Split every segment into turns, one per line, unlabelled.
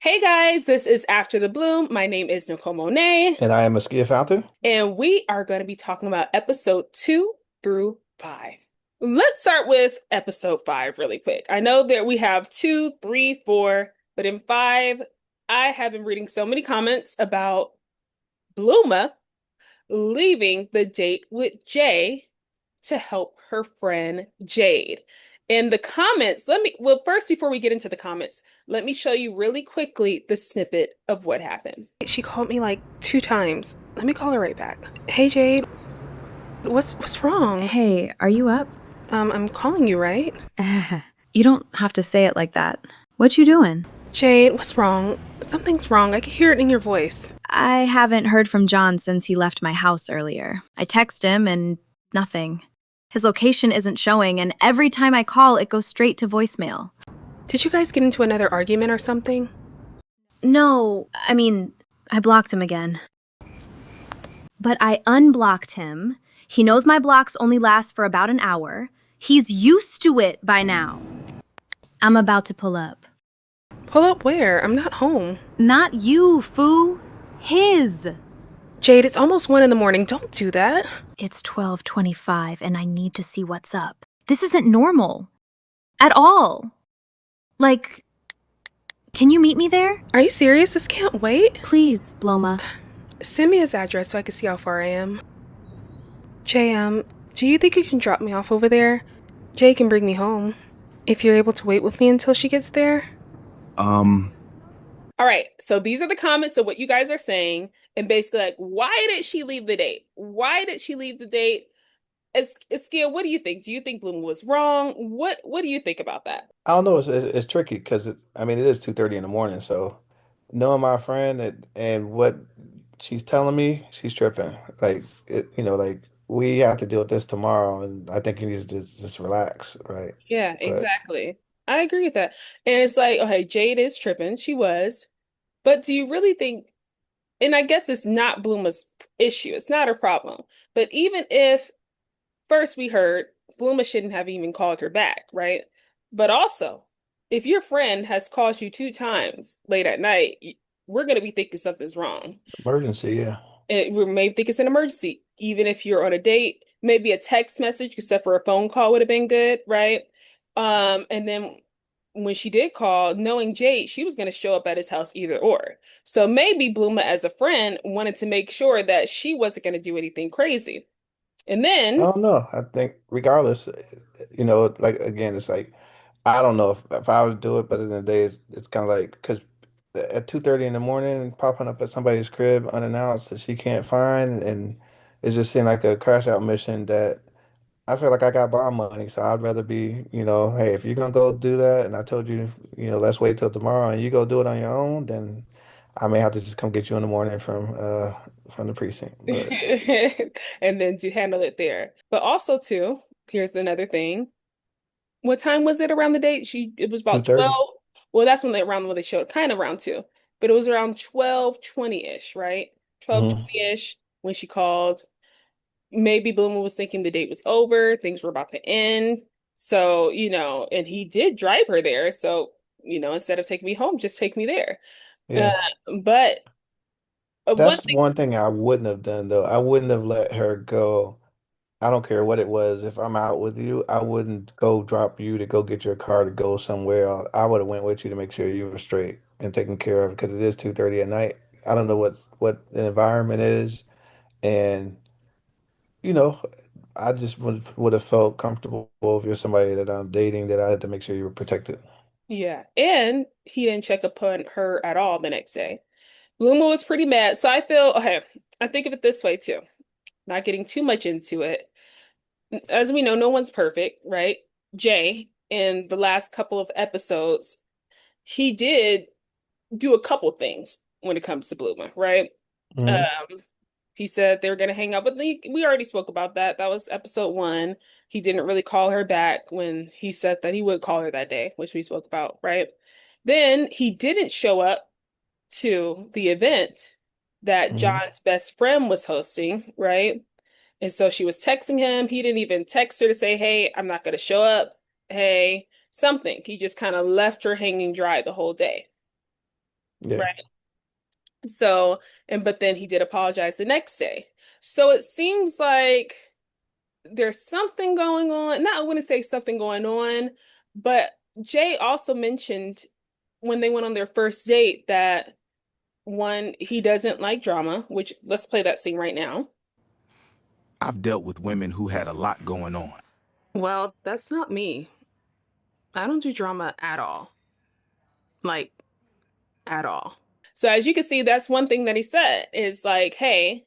Hey guys, this is After the Bloom. My name is Nicole Monay,
And I am Askia Fountain.
and we are going to be talking about episode 2 through 5. Let's start with episode 5 really quick. I know that we have 2, 3, 4, but in 5, I have been reading so many comments about Blooma leaving the date with Jay to help her friend Jade. In the comments, first, before we get into the comments, let me show you really quickly the snippet of what happened. She called me like 2 times. Let me call her right back. Hey Jade, what's wrong?
Hey, are you up?
I'm calling you, right?
You don't have to say it like that. What you doing?
Jade, what's wrong? Something's wrong. I can hear it in your voice.
I haven't heard from John since he left my house earlier. I text him and nothing. His location isn't showing, and every time I call, it goes straight to voicemail.
Did you guys get into another argument or something?
No, I blocked him again. But I unblocked him. He knows my blocks only last for about an hour. He's used to it by now. I'm about to pull up.
Pull up where? I'm not home.
Not you, foo. His.
Jade, it's almost 1 in the morning. Don't do that.
It's 12:25 and I need to see what's up. This isn't normal. At all. Like, can you meet me there?
Are you serious? This can't wait.
Please, Blooma.
Send me his address so I can see how far I am. Jay, do you think you can drop me off over there? Jay can bring me home. If you're able to wait with me until she gets there.
Um,
All right, so these are the comments of what you guys are saying. And basically, like, why did she leave the date? Why did she leave the date? Askia, what do you think? Do you think Bloom was wrong? What do you think about that?
I don't know. It's tricky because it is 2:30 in the morning. So knowing my friend and what she's telling me, she's tripping. Like we have to deal with this tomorrow, and I think you need to just relax, right?
Yeah,
But
exactly. I agree with that. And it's like, okay, Jade is tripping. She was. But do you really think, and I guess it's not Blooma's issue, it's not her problem. But even if first we heard Blooma shouldn't have even called her back, right? But also, if your friend has called you 2 times late at night, we're going to be thinking something's wrong.
emergency, yeah,
And we may think it's an emergency. Even if you're on a date, maybe a text message, except for a phone call would have been good, right? And then when she did call, knowing Jade, she was going to show up at his house either or. So maybe Blooma, as a friend, wanted to make sure that she wasn't going to do anything crazy. And
I
then,
don't know. I think regardless, like again, it's like I don't know if I would do it, but in the day, it's kind of like because at 2:30 in the morning, popping up at somebody's crib unannounced that she can't find, and it just seemed like a crash out mission that I feel like I got bond money, so I'd rather be, hey, if you're gonna go do that, and I told you, let's wait till tomorrow, and you go do it on your own, then I may have to just come get you in the morning from the precinct. But
and then to handle it there. But also, too, here's another thing. What time was it around the date? It was about
2:30.
12. Well, that's around when they showed, kind of around 2. But it was around 12:20-ish, right?
Mm-hmm.
12:20-ish when she called. Maybe Boomer was thinking the date was over, things were about to end. So, and he did drive her there. So, instead of taking me home, just take me there. Uh,
Yeah.
but one
That's one thing I wouldn't have done though. I wouldn't have let her go. I don't care what it was. If I'm out with you, I wouldn't go drop you to go get your car to go somewhere else. I would have went with you to make sure you were straight and taken care of because it is 2:30 at night. I don't know what the environment is, and you know, I just would have felt comfortable if you're somebody that I'm dating that I had to make sure you were protected.
Yeah. And he didn't check upon her at all the next day. Bluma was pretty mad. So I feel, okay, I think of it this way too. Not getting too much into it. As we know, no one's perfect, right? Jay, in the last couple of episodes, he did do a couple things when it comes to Bluma, right?
Hmm.
Um, he said they were going to hang out, but we already spoke about that. That was episode 1. He didn't really call her back when he said that he would call her that day, which we spoke about, right? Then he didn't show up to the event that
Hmm.
John's best friend was hosting, right? And so she was texting him. He didn't even text her to say, hey, I'm not going to show up. Hey, something. He just kind of left her hanging dry the whole day.
Yeah.
right? So, and but then he did apologize the next day. So it seems like there's something going on. Not, I wouldn't say something going on, but Jay also mentioned when they went on their first date that one, he doesn't like drama, which let's play that scene right now.
I've dealt with women who had a lot going on.
Well, that's not me. I don't do drama at all. Like, at all. So as you can see, that's one thing that he said is like, hey,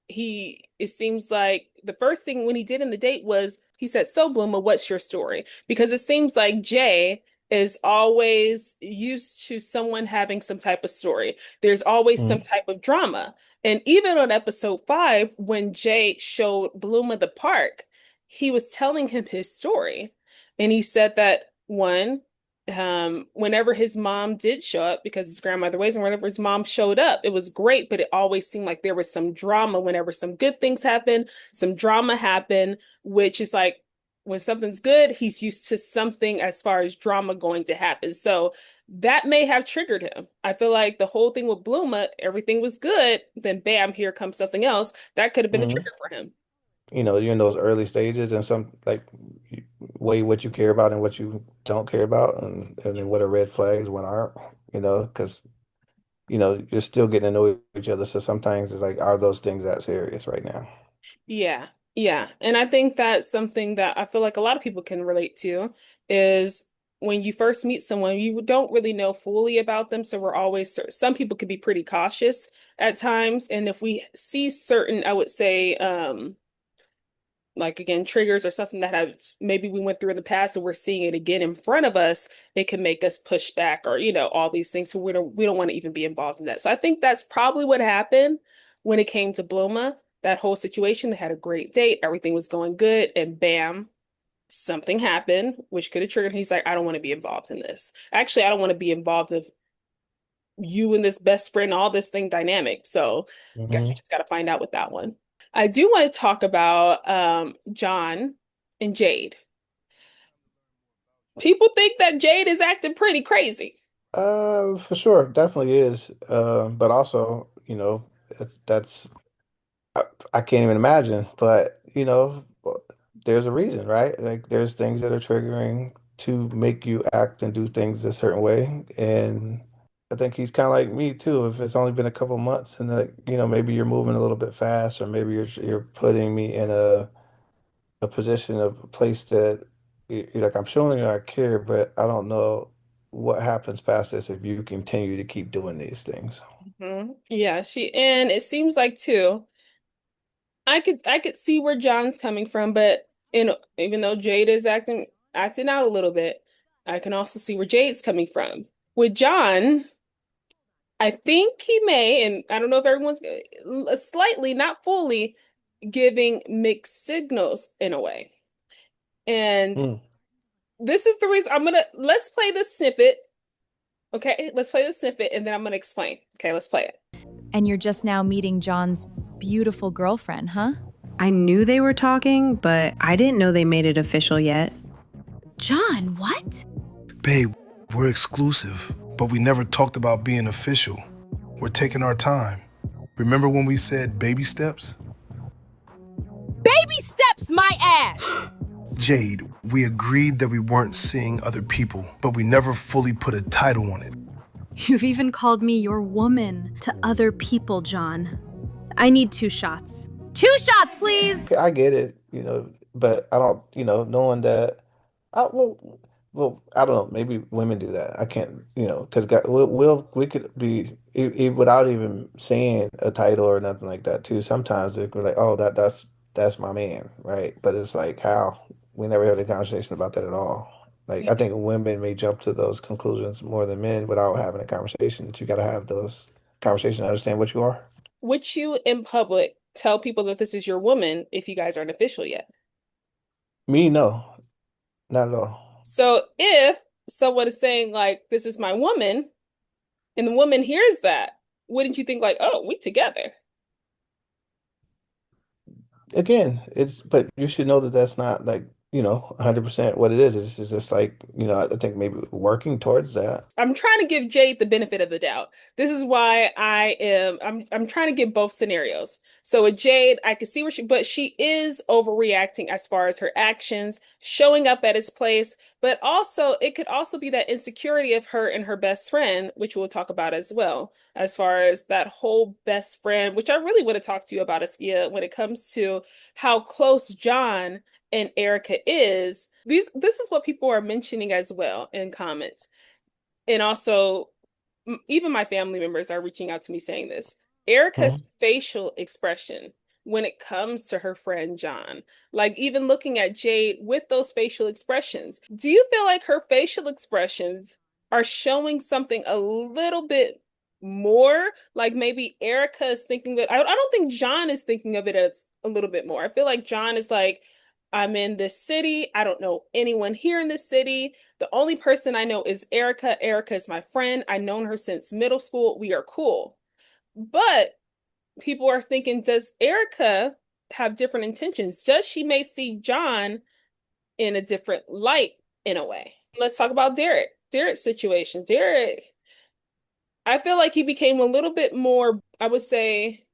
it seems like the first thing when he did in the date was he said, "So Blooma, what's your story?" Because it seems like Jay is always used to someone having some type of story. There's always some
Mm-hmm.
type of drama. And even on episode 5, when Jay showed Blooma the park, he was telling him his story. And he said that one, whenever his mom did show up, because his grandmother was, and whenever his mom showed up, it was great, but it always seemed like there was some drama whenever some good things happen, some drama happen, which is like when something's good, he's used to something as far as drama going to happen. So that may have triggered him. I feel like the whole thing with Blooma, everything was good, then bam, here comes something else. That could have been a
Mm-hmm.
trigger for him.
You know, you're in those early stages and some like weigh what you care about and what you don't care about, and then what are red flags, what aren't, because you're still getting to know each other. So sometimes it's like, are those things that serious right now?
Yeah, yeah. And I think that's something that I feel like a lot of people can relate to is when you first meet someone, you don't really know fully about them. So we're always, some people could be pretty cautious at times. And if we see certain, I would say, like again, triggers or something that have maybe we went through in the past and we're seeing it again in front of us, it can make us push back or, all these things. So we don't want to even be involved in that. So I think that's probably what happened when it came to Blooma, that whole situation. They had a great date, everything was going good, and bam, something happened, which could have triggered. He's like, I don't want to be involved in this. Actually, I don't want to be involved with you and this best friend, all this thing dynamic. So guess we
Hmm.
just got to find out with that one. I do want to talk about John and Jade. People think that Jade is acting pretty crazy.
For sure, definitely is. But also, that's I, I can't even imagine. But there's a reason, right? Like there's things that are triggering to make you act and do things a certain way. And I think he's kind of like me too. If it's only been a couple months and like, maybe you're moving a little bit fast, or maybe you're putting me in a position of a place that you're like, I'm showing you I care, but I don't know what happens past this if you continue to keep doing these things.
Yeah, and it seems like too. I could see where John's coming from, but even though Jade is acting out a little bit, I can also see where Jade's coming from. With John, I think he may, and I don't know if everyone's slightly, not fully, giving mixed signals in a way. And
Mm.
this is the reason let's play this snippet. Okay, let's play the snippet and then I'm gonna explain. Okay, let's play it.
And you're just now meeting John's beautiful girlfriend, huh?
I knew they were talking, but I didn't know they made it official yet.
John, what?
Babe, we're exclusive, but we never talked about being official. We're taking our time. Remember when we said baby steps?
Baby steps my ass!
Jade, we agreed that we weren't seeing other people, but we never fully put a title on it.
You've even called me your woman to other people, John. I need 2 shots. 2 shots, please!
Okay, I get it, but I don't, knowing that, I well, I don't know, maybe women do that. I can't, because we could be without even saying a title or nothing like that too. Sometimes we're like, oh, that's my man, right? But it's like how we never had a conversation about that at all. Like I think women may jump to those conclusions more than men without having a conversation. That you got to have those conversations, understand what you are.
Would you in public tell people that this is your woman if you guys aren't official yet?
Me, no, not at all.
So if someone is saying like this is my woman and the woman hears that, wouldn't you think like, oh, we together?
Again, but you should know that that's not like 100% what it is. It's just like, I think maybe working towards that.
I'm trying to give Jade the benefit of the doubt. This is why I'm trying to give both scenarios. So with Jade, I can see where but she is overreacting as far as her actions, showing up at his place, but also it could also be that insecurity of her and her best friend, which we'll talk about as well, as far as that whole best friend, which I really want to talk to you about, Askia, when it comes to how close John and Erica is. This is what people are mentioning as well in comments. And also, even my family members are reaching out to me saying this. Erica's
Mhm.
facial expression when it comes to her friend John, like even looking at Jade with those facial expressions, do you feel like her facial expressions are showing something a little bit more? Like maybe Erica is thinking that I don't think John is thinking of it as a little bit more. I feel like John is like, I'm in this city. I don't know anyone here in this city. The only person I know is Erica. Erica is my friend. I've known her since middle school. We are cool. But people are thinking, does Erica have different intentions? Does she may see John in a different light in a way? Let's talk about Derek. Derek's situation. Derek, I feel like he became a little bit more, I would say,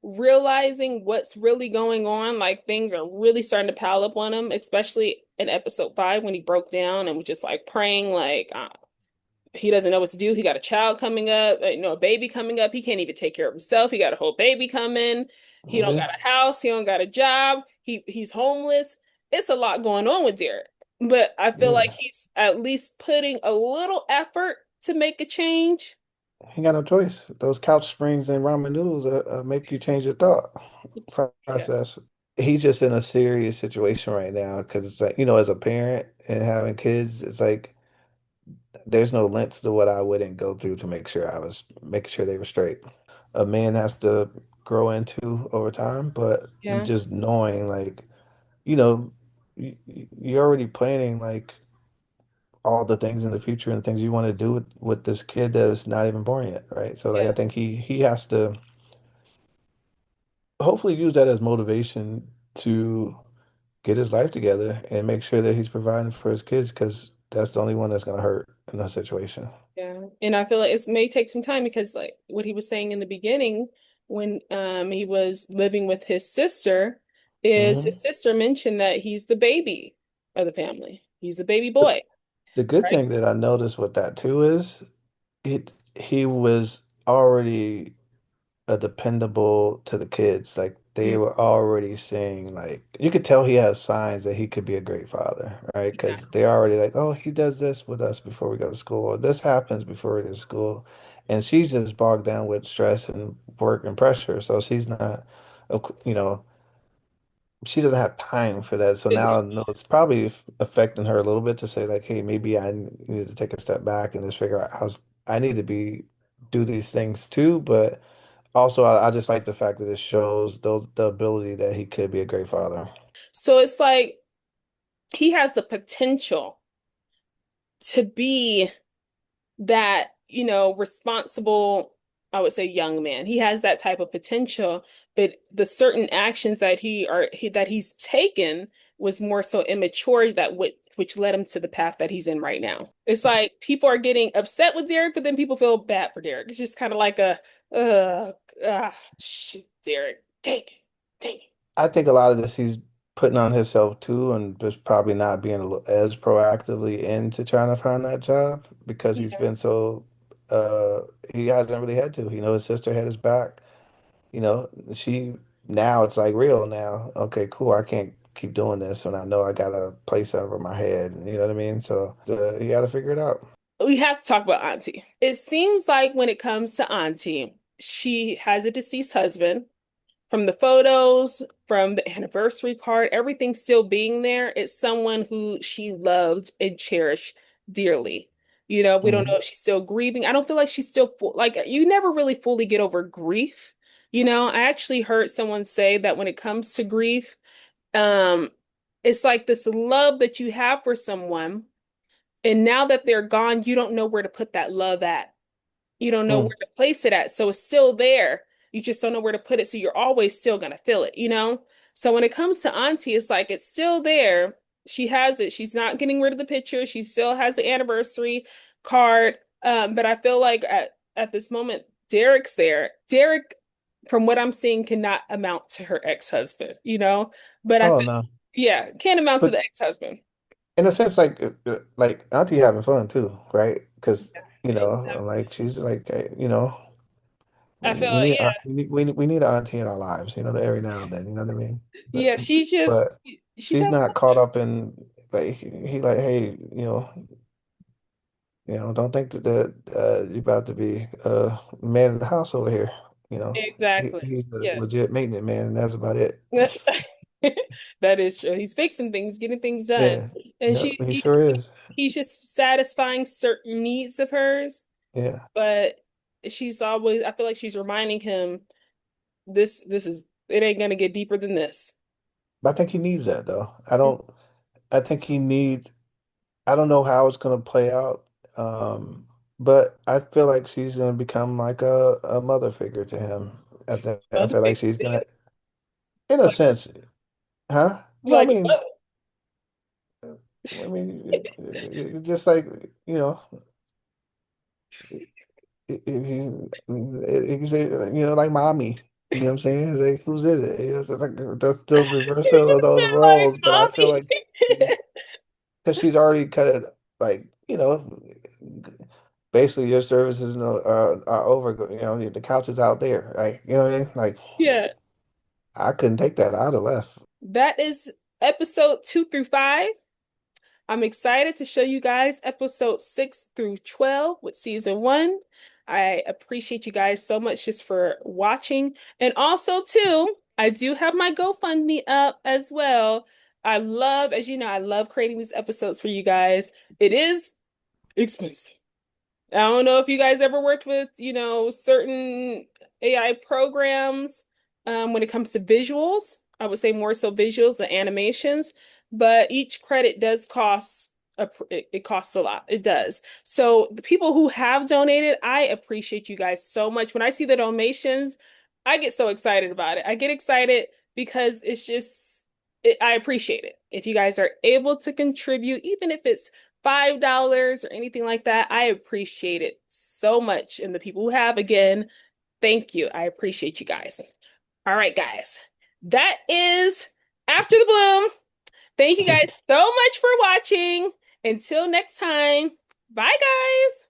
realizing what's really going on. Like things are really starting to pile up on him, especially in episode 5 when he broke down and was just like praying, like, he doesn't know what to do. He got a child coming up, a baby coming up. He can't even take care of himself. He got a whole baby coming. He don't
Yeah.
got a house. He don't got a job. He's homeless. It's a lot going on with Derek. But I feel like
Yeah.
he's at least putting a little effort to make a change.
Ain't got no choice. Those couch springs and ramen noodles make you change your thought
Yeah.
process. He's just in a serious situation right now because it's like, as a parent and having kids, it's like there's no lengths to what I wouldn't go through to make sure I was making sure they were straight. A man has to grow into over time, but
Yeah.
just knowing like, you know, you're already planning like all the things in the future and things you want to do with this kid that is not even born yet, right? So like I
Yeah.
think he has to hopefully use that as motivation to get his life together and make sure that he's providing for his kids because that's the only one that's gonna hurt in that situation.
Yeah. And I feel like it may take some time because like what he was saying in the beginning when he was living with his sister is his
Hmm.
sister mentioned that he's the baby of the family. He's the baby
The,
boy,
the good
right?
thing that I noticed with that too is he was already dependable to the kids. Like they
Mm,
were already seeing, like you could tell he has signs that he could be a great father, right? Because
exactly.
they already like, oh, he does this with us before we go to school, or this happens before we go to school, and she's just bogged down with stress and work and pressure, so she's not, you know, she doesn't have time for that. So now I know it's probably affecting her a little bit to say like, hey, maybe I need to take a step back and just figure out how I need to do these things too, but. Also, I just like the fact that it shows the ability that he could be a great father.
So it's like he has the potential to be that, responsible, I would say young man. He has that type of potential, but the certain actions that he's taken was more so immature which led him to the path that he's in right now. It's like people are getting upset with Derek, but then people feel bad for Derek. It's just kind of like uh, shoot, Derek. Dang it. Dang it.
I think a lot of this he's putting on himself too, and just probably not being as proactively into trying to find that job because he's
Yeah.
been so uh he hasn't really had to. His sister had his back. She now it's like real now. Okay, cool. I can't keep doing this when I know I got a place over my head. You know what I mean? So you got to figure it out.
We have to talk about Auntie. It seems like when it comes to Auntie, she has a deceased husband. From the photos, from the anniversary card, everything still being there, it's someone who she loved and cherished dearly. We don't know
Mhm.
if she's still grieving. I don't feel like she's still like you never really fully get over grief. I actually heard someone say that when it comes to grief, um, it's like this love that you have for someone, and now that they're gone, you don't know where to put that love at. You don't know
Mm.
where to place it at. So it's still there. You just don't know where to put it. So you're always still gonna feel it. So when it comes to Auntie, it's like it's still there, She has it. She's not getting rid of the picture. She still has the anniversary card. But I feel like at this moment, Derek's there. Derek, from what I'm seeing, cannot amount to her ex-husband, you know? But I
Oh
think,
no.
yeah, can't amount to
But
the ex-husband.
in a sense, like Auntie having fun too, right? Because
She-
like she's like,
I feel
we
like,
need we need an auntie in our lives, every now and then, you know what I mean? But
yeah, she's just,
but
she's
she's
having
not caught up in like he like, hey, don't think that you're about to be man of the house over here.
exactly.
He's a
Yes.
legit maintenance man, and that's about it.
That is true. He's fixing things, getting things done.
Yeah,
And
yep, he sure is.
he's just satisfying certain needs of hers,
Yeah,
but she's always, I feel like she's reminding him this is, it ain't gonna get deeper than this.
but I think he needs that though. I don't. I think he needs. I don't know how it's gonna play out, but I feel like she's gonna become like a mother figure to him. I
Mother
feel like
figure.
she's gonna, in a sense, huh? No, I
Like,
mean, just like you know, you can say like mommy. You know what I'm saying? Like, who's is it? It's like that's those reversal of those
like
roles, but I feel
mommy.
like because she's already cut it, like basically your services are over. The couch is out there, right? You know what I mean? Like
Yeah.
I couldn't take that. I'd have left.
That is episode 2 through 5. I'm excited to show you guys episode 6 through 12 with season 1. I appreciate you guys so much just for watching. And also, too, I do have my GoFundMe up as well. I love, as you know, I love creating these episodes for you guys. It is expensive. I don't know if you guys ever worked with, certain AI programs when it comes to visuals. I would say more so visuals than animations, but each credit does cost it costs a lot. It does. So the people who have donated, I appreciate you guys so much. When I see the donations, I get so excited about it. I get excited because it's just I appreciate it. If you guys are able to contribute, even if it's $5 or anything like that, I appreciate it so much. And the people who have, again, thank you. I appreciate you guys. All right, guys. That is After the Bloom. Thank you guys so much for watching. Until next time, bye, guys.